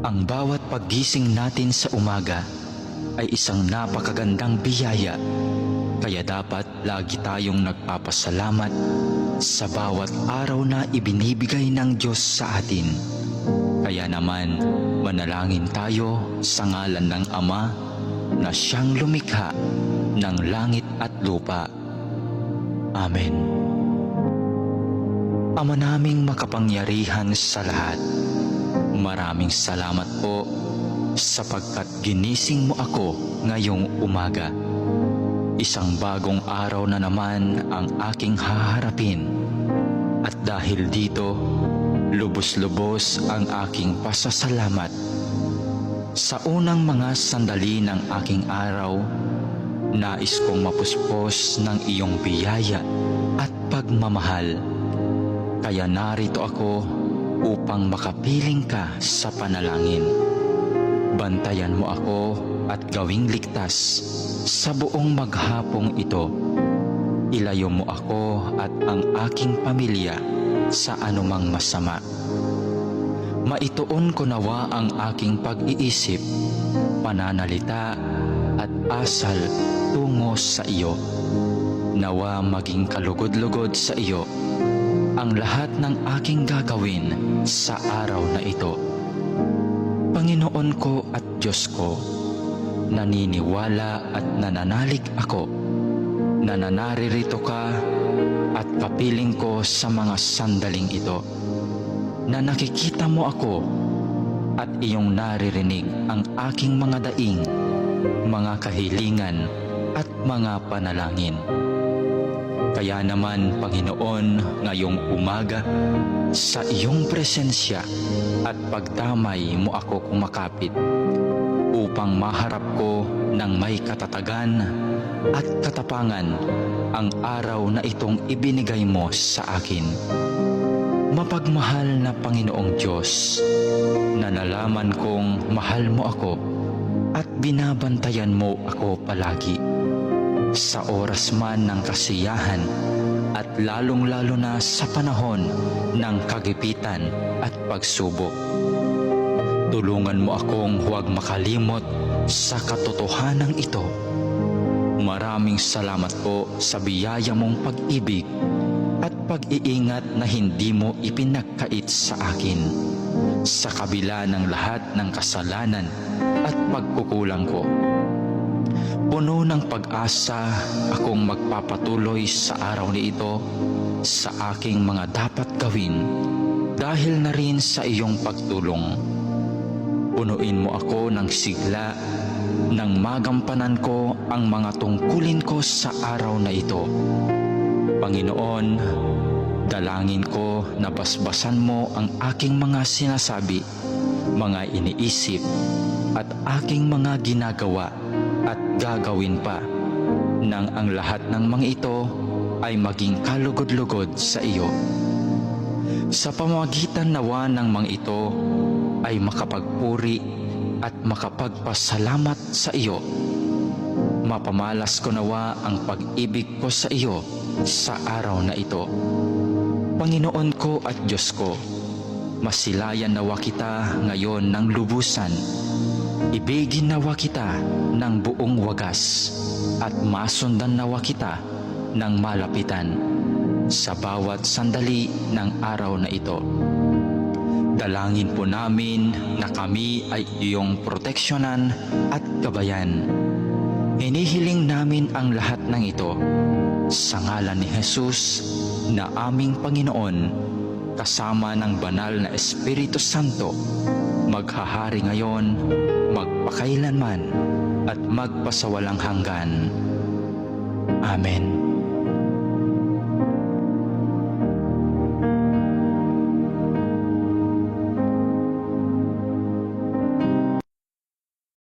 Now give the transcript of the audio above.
Ang bawat paggising natin sa umaga ay isang napakagandang biyaya, kaya dapat lagi tayong nagpapasalamat sa bawat araw na ibinibigay ng Diyos sa atin. Kaya naman, manalangin tayo sa ngalan ng Ama na siyang lumikha ng langit at lupa. Amen. Ama naming makapangyarihan sa lahat, maraming salamat po sapagkat ginising mo ako ngayong umaga. Isang bagong araw na naman ang aking haharapin. At dahil dito, lubos-lubos ang aking pasasalamat. Sa unang mga sandali ng aking araw, nais kong mapuspos ng iyong biyaya at pagmamahal. Kaya narito ako upang makapiling ka sa panalangin. Bantayan mo ako at gawing ligtas sa buong maghapong ito. Ilayo mo ako at ang aking pamilya sa anumang masama. Maituon ko nawa ang aking pag-iisip, pananalita at asal tungo sa iyo. Nawa maging kalugod-lugod sa iyo ang lahat ng aking gagawin sa araw na ito. Panginoon ko at Diyos ko, naniniwala at nananalig ako na naririto ka at kapiling ko sa mga sandaling ito, na nakikita mo ako at iyong naririnig ang aking mga daing, mga kahilingan at mga panalangin. Kaya naman, Panginoon, ngayong umaga, sa iyong presensya at pagdamay mo ako kumakapit upang maharap ko ng may katatagan at katapangan ang araw na itong ibinigay mo sa akin. Mapagmahal na Panginoong Diyos, na nalaman kong mahal mo ako at binabantayan mo ako palagi. Sa oras man ng kasiyahan at lalong-lalo na sa panahon ng kagipitan at pagsubok. Tulungan mo akong huwag makalimot sa katotohanan ito. Maraming salamat po sa biyaya mong pag-ibig at pag-iingat na hindi mo ipinagkait sa akin, sa kabila ng lahat ng kasalanan at pagkukulang ko. Puno ng pag-asa akong magpapatuloy sa araw na ito sa aking mga dapat gawin dahil na rin sa iyong pagtulong. Punuin mo ako ng sigla nang magampanan ko ang mga tungkulin ko sa araw na ito. Panginoon, dalangin ko na basbasan mo ang aking mga sinasabi, mga iniisip at aking mga ginagawa at gagawin pa, nang ang lahat ng mga ito ay maging kalugod-lugod sa iyo. Sa pamamagitan nawa ng mga ito ay makapagpuri at makapagpasalamat sa iyo. Mapamalas ko nawa ang pag-ibig ko sa iyo sa araw na ito. Panginoon ko at Diyos ko, masilayan nawa kita ngayon ng lubusan. Ibigin nawa kita ng buong wagas at masundan nawa kita ng malapitan sa bawat sandali ng araw na ito. Dalangin po namin na kami ay iyong proteksyonan at gabayan. Hinihiling namin ang lahat ng ito sa ngalan ni Jesus na aming Panginoon, kasama ng banal na Espiritu Santo, maghahari ngayon, magpakailanman at magpasawalang hanggan. Amen.